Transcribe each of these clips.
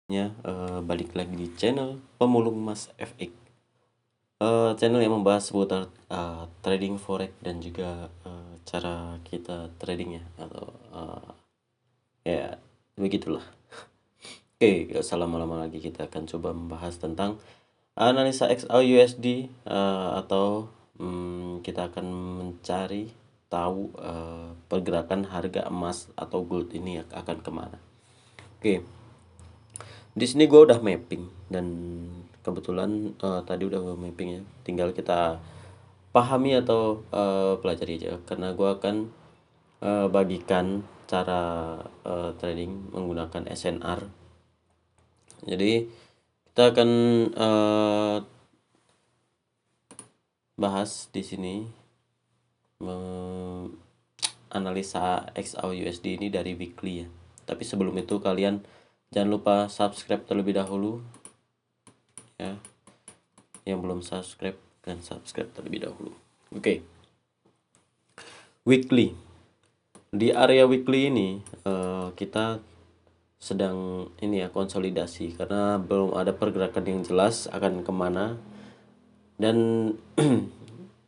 Balik lagi di channel Pemulung Mas FX, channel yang membahas seputar trading forex dan juga cara kita trading ya, atau ya begitulah. Oke, gak usah lama-lama lagi, kita akan coba membahas tentang analisa XAUUSD, atau kita akan mencari tahu pergerakan harga emas atau gold ini akan kemana. Oke. Di sini gue udah mapping, dan kebetulan tadi udah gue mapping ya. Tinggal kita pahami atau pelajari aja, karena gue akan bagikan cara trading menggunakan SNR. Jadi kita akan bahas di sini analisa XAUUSD ini dari weekly ya. Tapi sebelum itu kalian jangan lupa subscribe terlebih dahulu ya. Yang belum subscribe kan subscribe terlebih dahulu. Oke. Weekly. Di area weekly ini kita sedang ini ya, konsolidasi, karena belum ada pergerakan yang jelas akan kemana, dan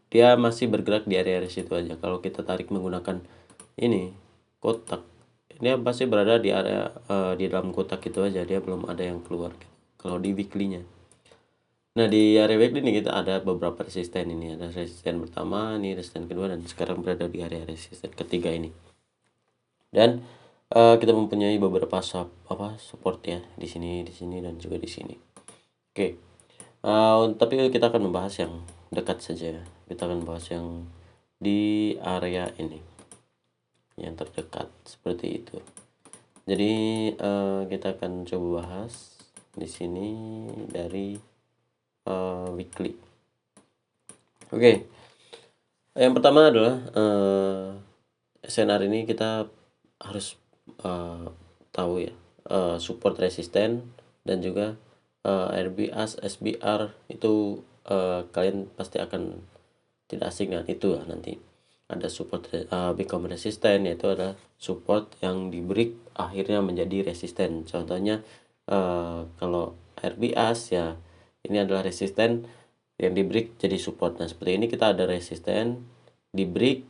dia masih bergerak di area situ aja. Kalau kita tarik menggunakan ini kotak, dia pasti berada di area di dalam kotak itu aja, dia belum ada yang keluar gitu, kalau di weekly-nya. Nah, di area weekly ini kita ada beberapa resisten. Ini ada resisten pertama, ini resisten kedua, dan sekarang berada di area resisten ketiga ini. Dan kita mempunyai beberapa support ya, di sini, dan juga di sini. Oke. Tapi kita akan membahas yang dekat saja. Kita akan bahas yang di area ini, yang terdekat seperti itu. Jadi kita akan coba bahas di sini dari weekly. Oke. Yang pertama adalah SNR ini kita harus tahu ya, support resisten dan juga RBAS, SBR itu kalian pasti akan tidak asing dengan itu lah. Nanti ada support become resisten, yaitu ada support yang di break akhirnya menjadi resisten. Contohnya kalau RBAS ya, ini adalah resisten yang di break jadi support. Nah, seperti ini kita ada resisten di break.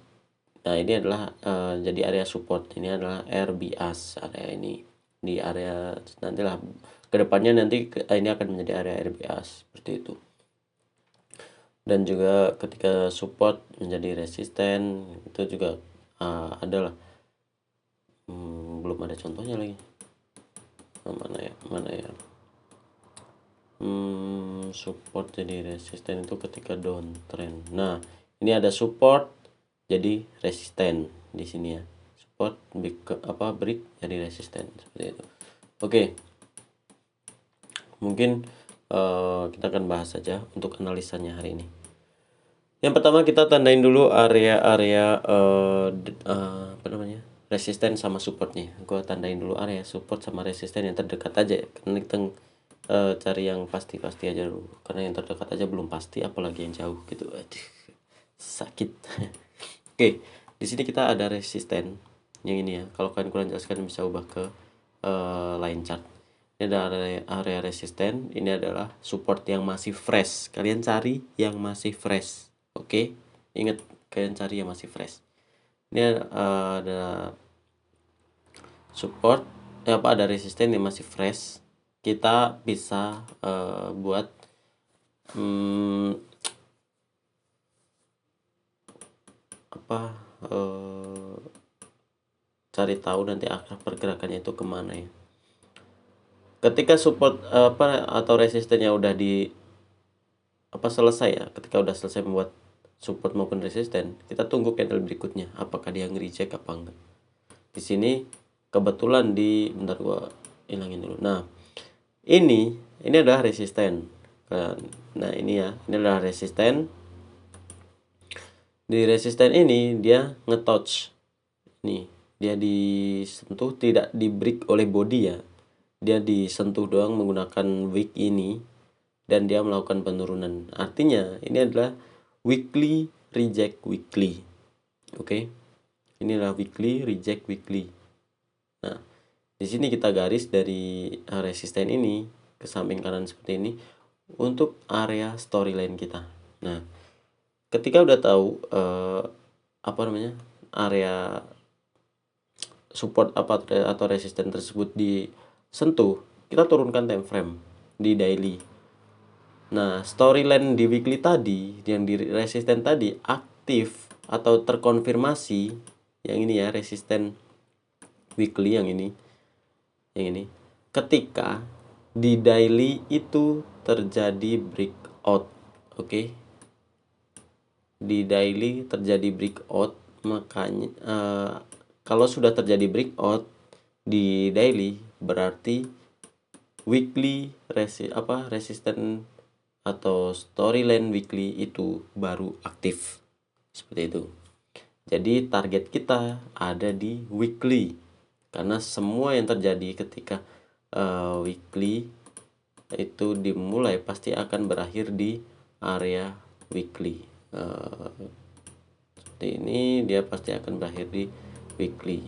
Nah, ini adalah jadi area support. Ini adalah RBAS, area ini. Di area nantilah kedepannya nanti ini akan menjadi area RBAS seperti itu. Dan juga ketika support menjadi resisten, itu juga adalah belum ada contohnya lagi. Mana ya support jadi resisten itu ketika downtrend. Nah, ini ada support jadi resisten di sini ya. Support break jadi resisten seperti itu. Oke. Mungkin kita akan bahas saja untuk analisanya hari ini. Yang pertama kita tandain dulu area-area resisten sama supportnya. Gua tandain dulu area support sama resisten yang terdekat aja, karena kita cari yang pasti-pasti aja dulu, karena yang terdekat aja belum pasti, apalagi yang jauh gitu. Aduh, sakit. Oke, di sini kita ada resisten yang ini ya. Kalau kalian kurang jelaskan bisa ubah ke line chart. Ini ada area resisten, ini adalah support yang masih fresh. Kalian cari yang masih fresh. Oke, ingat, kalian cari yang masih fresh. Ini ada support, ada resisten yang masih fresh. Kita bisa buat cari tahu nanti arah pergerakannya itu kemana ya. Ketika support atau resistennya udah selesai ya, ketika udah selesai membuat support maupun resisten, kita tunggu candle berikutnya apakah dia nge-reject apa enggak. Di sini kebetulan bentar gua hilangin dulu. Nah, ini adalah resisten. Nah, ini adalah resisten. Di resisten ini dia nge-touch. Nih, dia disentuh, tidak di break oleh body ya. Dia disentuh doang menggunakan wick ini, dan dia melakukan penurunan. Artinya ini adalah weekly reject weekly. Oke. Ini adalah weekly reject weekly. Nah, Di sini kita garis dari resisten ini ke samping kanan seperti ini untuk area storyline kita. Nah, ketika udah tahu area support atau resisten tersebut disentuh, kita turunkan time frame di daily. Nah, storyline di weekly tadi yang di resisten tadi aktif atau terkonfirmasi, yang ini ya, resisten weekly yang ini. Ketika di daily itu terjadi breakout, oke. Di daily terjadi breakout, makanya kalau sudah terjadi breakout di daily berarti weekly resisten atau storyline weekly itu baru aktif. Seperti itu. Jadi target kita ada di weekly, karena semua yang terjadi ketika weekly itu dimulai pasti akan berakhir di area weekly. Seperti ini, dia pasti akan berakhir di weekly.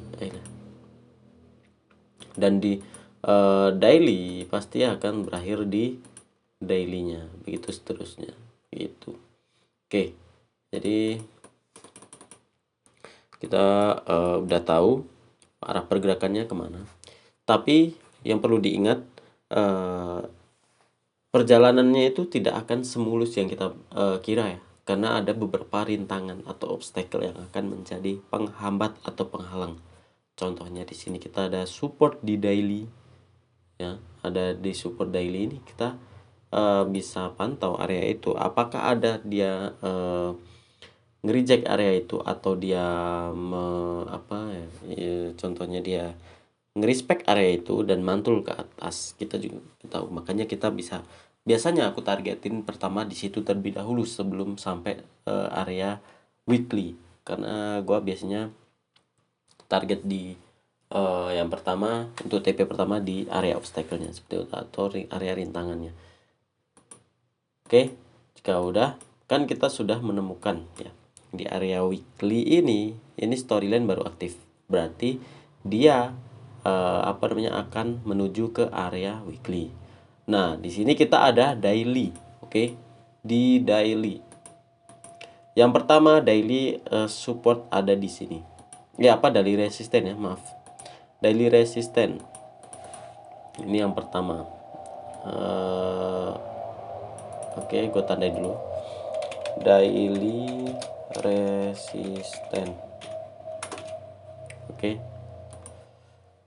Dan di daily pasti akan berakhir di dailynya, begitu seterusnya gitu. Oke, jadi kita udah tahu arah pergerakannya kemana, tapi yang perlu diingat, perjalanannya itu tidak akan semulus yang kita kira ya, karena ada beberapa rintangan atau obstacle yang akan menjadi penghambat atau penghalang. Contohnya di sini kita ada support di daily ya, ada di support daily ini kita bisa pantau area itu, apakah ada dia nge-reject area itu atau dia contohnya dia nge-respect area itu dan mantul ke atas. Kita juga tahu, makanya kita biasanya aku targetin pertama di situ terlebih dahulu sebelum sampai area weekly, karena gua biasanya target di yang pertama untuk TP pertama di area obstacle-nya seperti itu, atau area rintangannya. Oke, jika udah, kan kita sudah menemukan ya di area weekly ini storyline baru aktif, berarti dia akan menuju ke area weekly. Nah, di sini kita ada daily. Oke, di daily yang pertama daily support ada di sini ya, daily resisten ya, maaf, daily resisten ini yang pertama. Oke, gue tandai dulu daily resisten. Oke.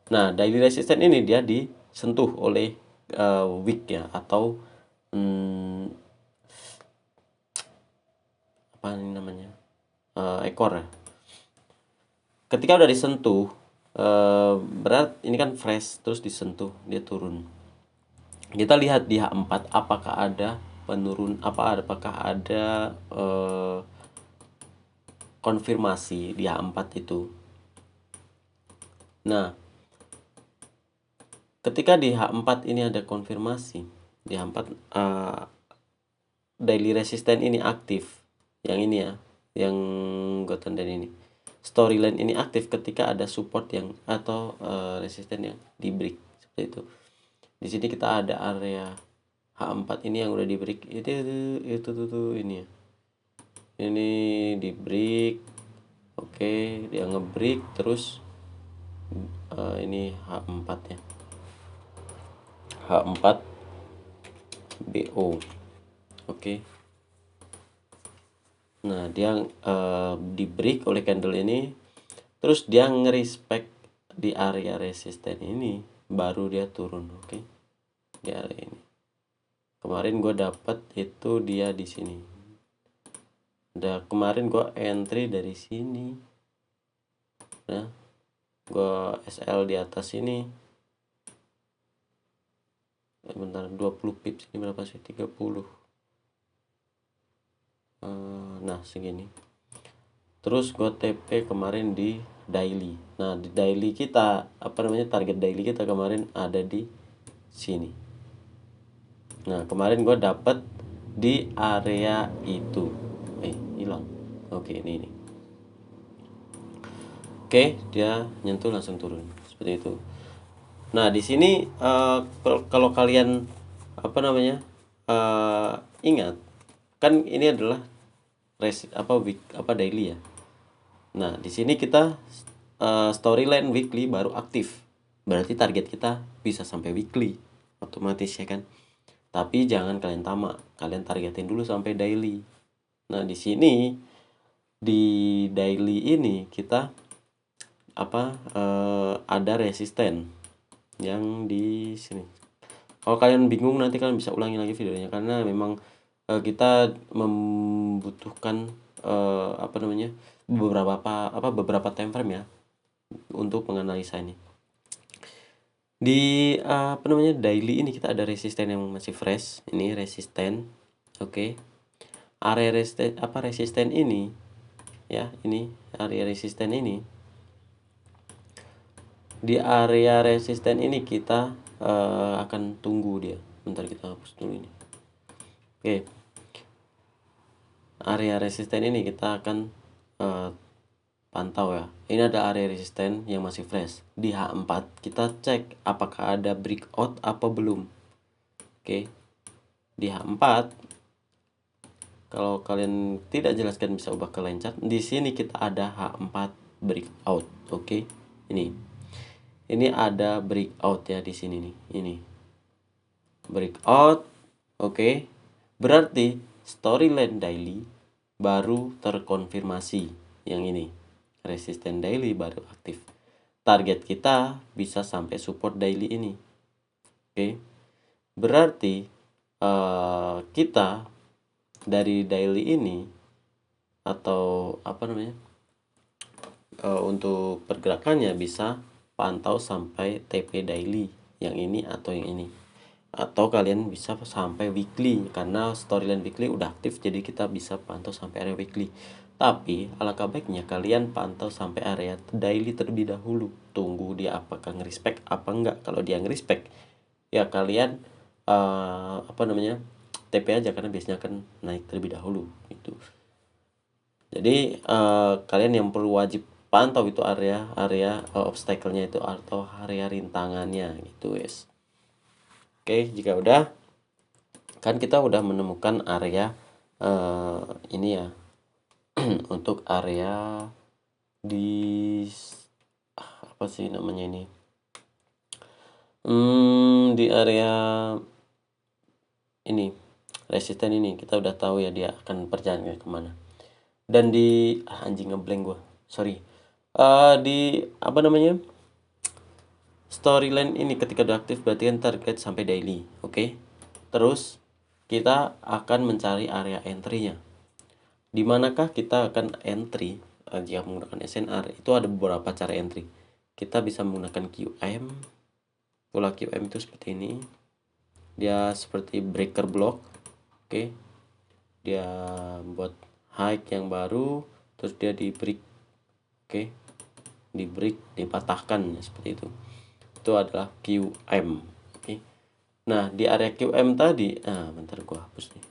Nah, daily resisten ini dia disentuh oleh wick ya, atau apa ini namanya, ekor ya. Ketika udah disentuh, berat ini kan fresh, terus disentuh dia turun. Kita lihat di H4 apakah ada apakah ada konfirmasi di H4 itu. Nah, ketika di H4 ini ada konfirmasi, di H4 daily resisten ini aktif, yang ini ya, yang gue tandain ini, storyline ini aktif ketika ada support yang atau resisten yang di break seperti itu. Di sini kita ada area H4 ini yang udah di break, itu tuh ini ya, ini di break. Oke, dia ngebreak terus ini H4 ya, H4 BO. Oke. Nah, dia di break oleh candle ini, terus dia ngerespect di area resisten ini, baru dia turun. Oke, di area ini. Kemarin gue dapat itu dia di sini. Kemarin gue entry dari sini. Nah, gue SL di atas ini. Bentar, 20 pips ini berapa sih? 30. Nah, segini. Terus gue TP kemarin di daily. Nah, di daily kita target daily kita kemarin ada di sini. Nah, kemarin gue dapat di area itu. Hilang. Oke, ini. Oke, dia nyentuh langsung turun seperti itu. Nah, di sini kalau kalian apa namanya ingat, kan ini adalah daily ya. Nah, di sini kita storyline weekly baru aktif. Berarti target kita bisa sampai weekly otomatis ya kan. Tapi jangan kalian tamak, kalian targetin dulu sampai daily. Nah, di sini di daily ini kita ada resisten yang di sini. Kalau kalian bingung nanti kalian bisa ulangi lagi videonya karena memang kita membutuhkan beberapa time frame ya untuk menganalisa ini. Di daily ini kita ada resisten yang masih fresh. Ini resisten. Oke. Area resisten ini ya, ini area resisten ini. Di area resisten ini kita akan tunggu dia. Bentar, kita hapus dulu ini. Oke. Area resisten ini kita akan pantau ya. Ini ada area resisten yang masih fresh. Di H4 kita cek apakah ada breakout apa belum. Oke. Di H4 kalau kalian tidak jelaskan bisa ubah ke line chart. Di sini kita ada H4 breakout. Oke. Ini ada breakout ya di sini nih. Ini. Breakout. Oke. Berarti storyline daily baru terkonfirmasi yang ini. Resisten daily baru aktif. Target kita bisa sampai support daily ini. Oke. Berarti kita dari daily ini atau untuk pergerakannya bisa pantau sampai TP daily yang ini atau yang ini, atau kalian bisa sampai weekly karena storyline weekly udah aktif, jadi kita bisa pantau sampai area weekly. Tapi alangkah baiknya kalian pantau sampai area daily terlebih dahulu, tunggu dia apakah nge-respect apa enggak. Kalau dia nge-respect ya kalian TP aja karena biasanya akan naik terlebih dahulu gitu. Jadi kalian yang perlu wajib pantau itu area obstacle-nya itu atau area rintangannya gitu guys. Oke, jika udah kan kita udah menemukan area ini ya untuk area di apa sih namanya ini, di area ini resisten ini kita udah tahu ya dia akan perjalanan kemana. Dan di anjing ngeblank gua, sorry. Di storyline ini ketika udah aktif berarti kan target sampai daily. Oke. Terus kita akan mencari area entry-nya. Di manakah kita akan entry jika menggunakan SNR? Itu ada beberapa cara entry. Kita bisa menggunakan QM. Pola QM itu seperti ini. Dia seperti breaker block. Oke. Dia buat high yang baru, terus dia di break. Oke. Di break, dipatahkan ya, seperti itu. Itu adalah QM. Oke. Nah, di area QM tadi, bentar gua hapus nih.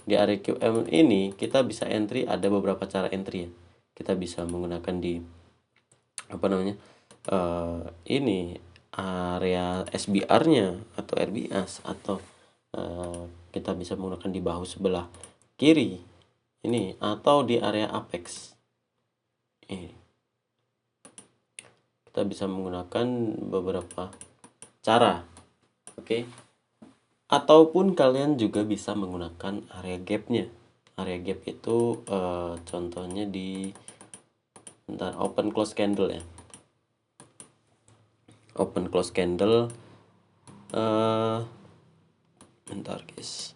Di area QM ini kita bisa entry, ada beberapa cara entry ya. Kita bisa menggunakan di ini area SBR-nya atau RBS, atau kita bisa menggunakan di bahu sebelah kiri ini, atau di area apex ini. Kita bisa menggunakan beberapa cara. Oke. Ataupun kalian juga bisa menggunakan area gap-nya. Area gap itu contohnya di open close candle ya. Open close candle bentar guys.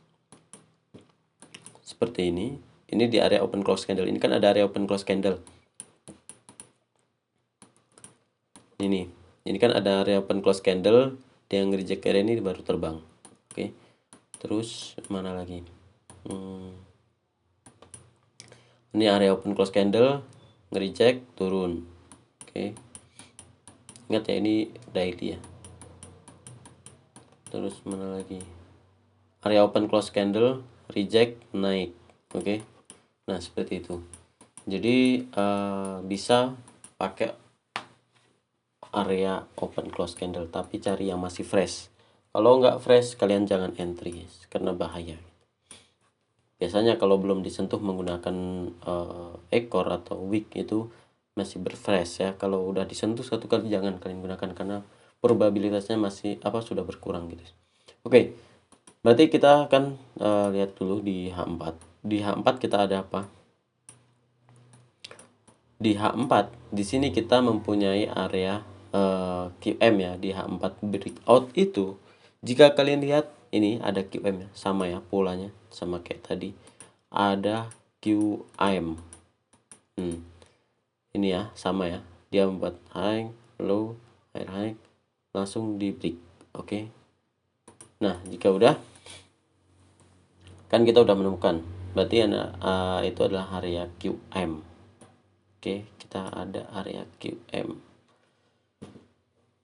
Seperti ini. Ini di area open close candle. Ini kan ada area open close candle. Ini kan ada area open close candle, dia nge-reject area ini baru terbang. Oke. Terus mana lagi? Ini area open close candle, nge-reject, turun. Oke. Ingat ya, ini daily ya. Terus mana lagi? Area open close candle, reject, naik. Oke. Nah, seperti itu. Jadi bisa pakai area open close candle, tapi cari yang masih fresh. Kalau nggak fresh kalian jangan entry guys, karena bahaya. Biasanya kalau belum disentuh menggunakan ekor atau wick itu masih berfresh ya. Kalau udah disentuh satu kali jangan kalian gunakan, karena probabilitasnya masih sudah berkurang gitu. Oke, berarti kita akan lihat dulu di H4. Di H4 kita ada apa? Di H4 di sini kita mempunyai area QM ya. Di H4 breakout itu, jika kalian lihat ini ada QM ya, sama ya polanya sama kayak tadi, ada QM. Ini ya sama ya, dia membuat high low high langsung di break. Oke. Nah, jika udah kan kita udah menemukan, berarti itu adalah area QM. Oke, kita ada area QM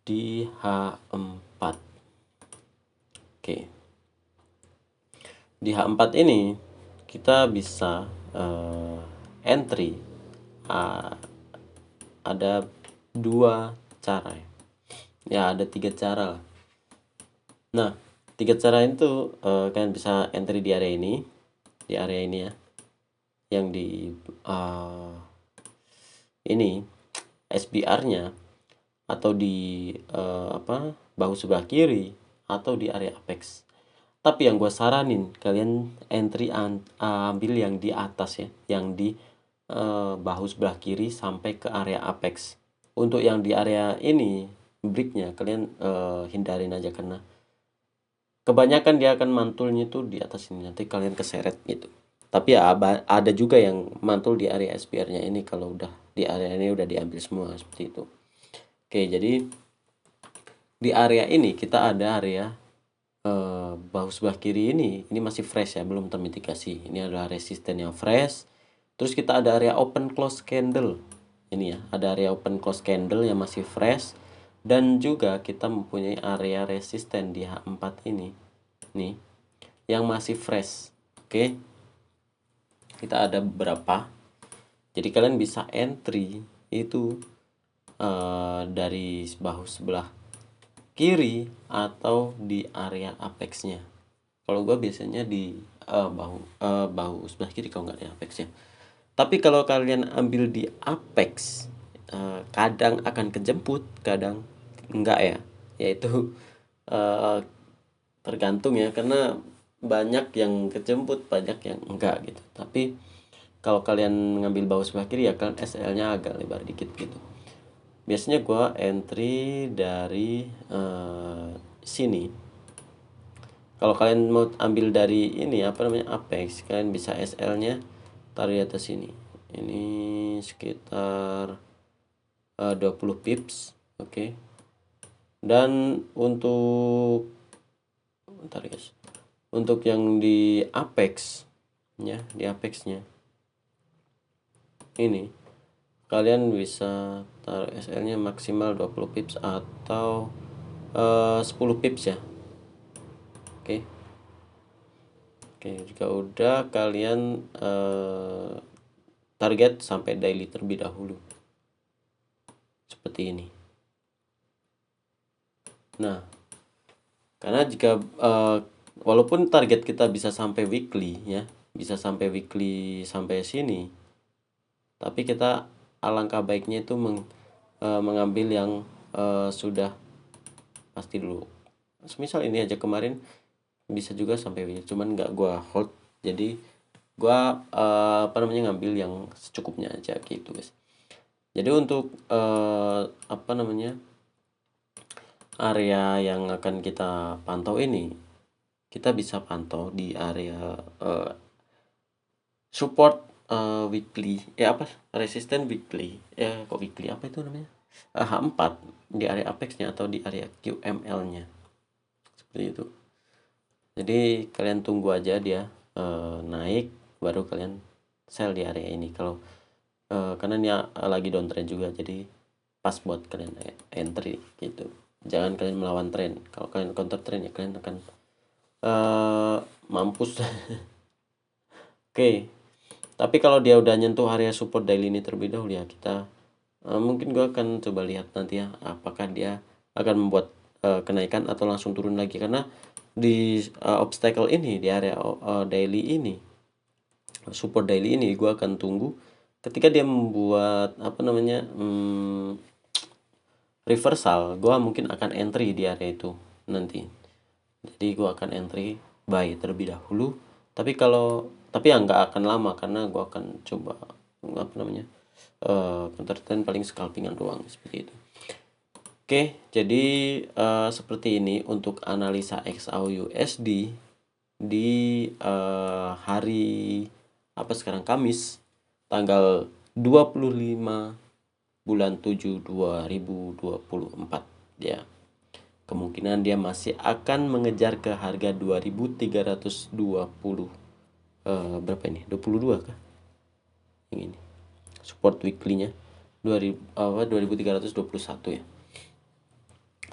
di H4. Oke. Di H4 ini kita bisa entry. Ada 2 cara ya. Ya, ada 3 cara. Nah, 3 cara itu kalian bisa entry di area ini. Di area ini ya. Yang di ini SBR-nya, atau di bahu sebelah kiri, atau di area apex. Tapi yang gue saranin kalian entry ambil yang di atas ya, yang di bahu sebelah kiri sampai ke area apex. Untuk yang di area ini breaknya kalian hindarin aja, karena kebanyakan dia akan mantulnya tuh di atas ini, nanti kalian keseret gitu. Tapi ya ada juga yang mantul di area SPR-nya ini, kalau udah di area ini udah diambil semua seperti itu. Oke, jadi di area ini kita ada area bahu sebelah kiri ini masih fresh ya, belum termitigasi. Ini adalah resisten yang fresh. Terus kita ada area open close candle. Ini ya, ada area open close candle yang masih fresh. Dan juga kita mempunyai area resisten di H4 ini. Nih, yang masih fresh. Oke. Kita ada beberapa. Jadi kalian bisa entry itu dari bahu sebelah kiri atau di area apexnya. Kalau gue biasanya di bahu sebelah kiri kalau nggak di apexnya. Tapi kalau kalian ambil di apex, kadang akan kejemput, kadang enggak ya. Yaitu tergantung ya, karena banyak yang kejemput, banyak yang enggak gitu. Tapi kalau kalian ngambil bahu sebelah kiri ya, kalian SL-nya agak lebar dikit gitu. Biasanya gue entry dari sini. Kalau kalian mau ambil dari ini apex, kalian bisa SL-nya taruh di atas sini. Ini sekitar 20 pips, oke. Dan untuk bentar guys. Untuk yang di apex ya, di apexnya ini kalian bisa taruh SL-nya maksimal 20 pips atau 10 pips ya. Oke. Oke, jika udah kalian target sampai daily terlebih dahulu. Seperti ini. Nah, karena jika walaupun target kita bisa sampai weekly ya, bisa sampai weekly sampai sini, tapi kita alangkah baiknya itu mengambil yang sudah pasti dulu. Semisal ini aja kemarin bisa juga sampai weekly, cuman nggak gua hold, jadi gua ngambil yang secukupnya aja gitu guys. Jadi untuk area yang akan kita pantau ini, kita bisa pantau di area support weekly resisten weekly kok weekly apa itu namanya, H4 di area apexnya atau di area QML-nya seperti itu. Jadi kalian tunggu aja dia naik, baru kalian sell di area ini. Kalau karena ini lagi downtrend juga, jadi pas buat kalian entry gitu. Jangan kalian melawan tren. Kalau kalian counter trend ya kalian akan mampus. Oke. Tapi kalau dia udah nyentuh area support daily ini terlebih dahulu ya, kita mungkin gue akan coba lihat nanti ya apakah dia akan membuat kenaikan atau langsung turun lagi, karena di obstacle ini, di area daily ini, support daily ini, gue akan tunggu ketika dia membuat apa namanya reversal. Gue mungkin akan entry di area itu nanti. Jadi gue akan entry buy terlebih dahulu, tapi ya nggak akan lama karena gue akan coba apa namanya counter trend paling scalpingan doang seperti itu. Oke, jadi seperti ini untuk analisa XAUUSD di hari apa sekarang, Kamis tanggal 25 bulan 7 2024 ya. Kemungkinan dia masih akan mengejar ke harga 2320 berapa ini? 22 kah? Yang ini. Support weekly-nya 2321 ya.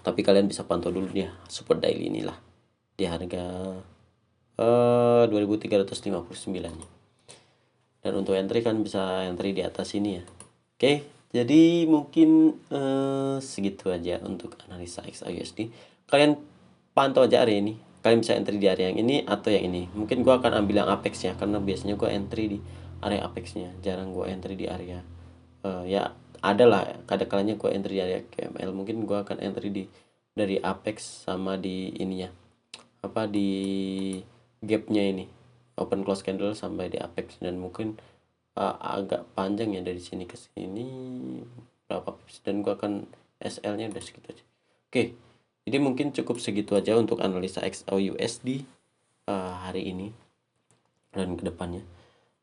Tapi kalian bisa pantau dulu dia support daily inilah di harga 2359 nya. Dan untuk entry kan bisa entry di atas ini ya. Oke, jadi mungkin segitu aja untuk analisa XAUSD. Kalian pantau aja area ini. Kalian bisa entry di area yang ini atau yang ini. Mungkin gua akan ambil yang apex ya, karena biasanya gua entry di area apexnya, jarang gua entry di area ya ada lah kadang-kadangnya gua entry di area KML. Mungkin gua akan entry dari apex sama di ininya, apa, di gapnya ini, open close candle sampai di apex, dan mungkin agak panjang ya dari sini ke sini berapa pips, dan gua akan SL nya udah segitu aja. Oke, jadi mungkin cukup segitu aja untuk analisa XAUUSD hari ini dan kedepannya.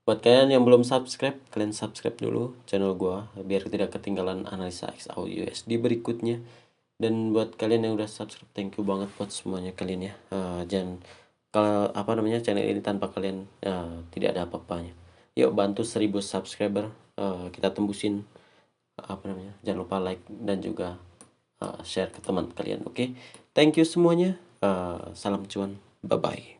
Buat kalian yang belum subscribe, kalian subscribe dulu channel gua biar tidak ketinggalan analisa XAUUSD berikutnya. Dan buat kalian yang udah subscribe, thank you banget buat semuanya kalian ya. Jangan, kalau apa namanya, channel ini tanpa kalian tidak ada apa-apanya. Yuk bantu 1000 subscriber, kita tembusin apa namanya. Jangan lupa like dan juga share ke teman kalian. Oke. Thank you semuanya. Salam cuan. Bye bye.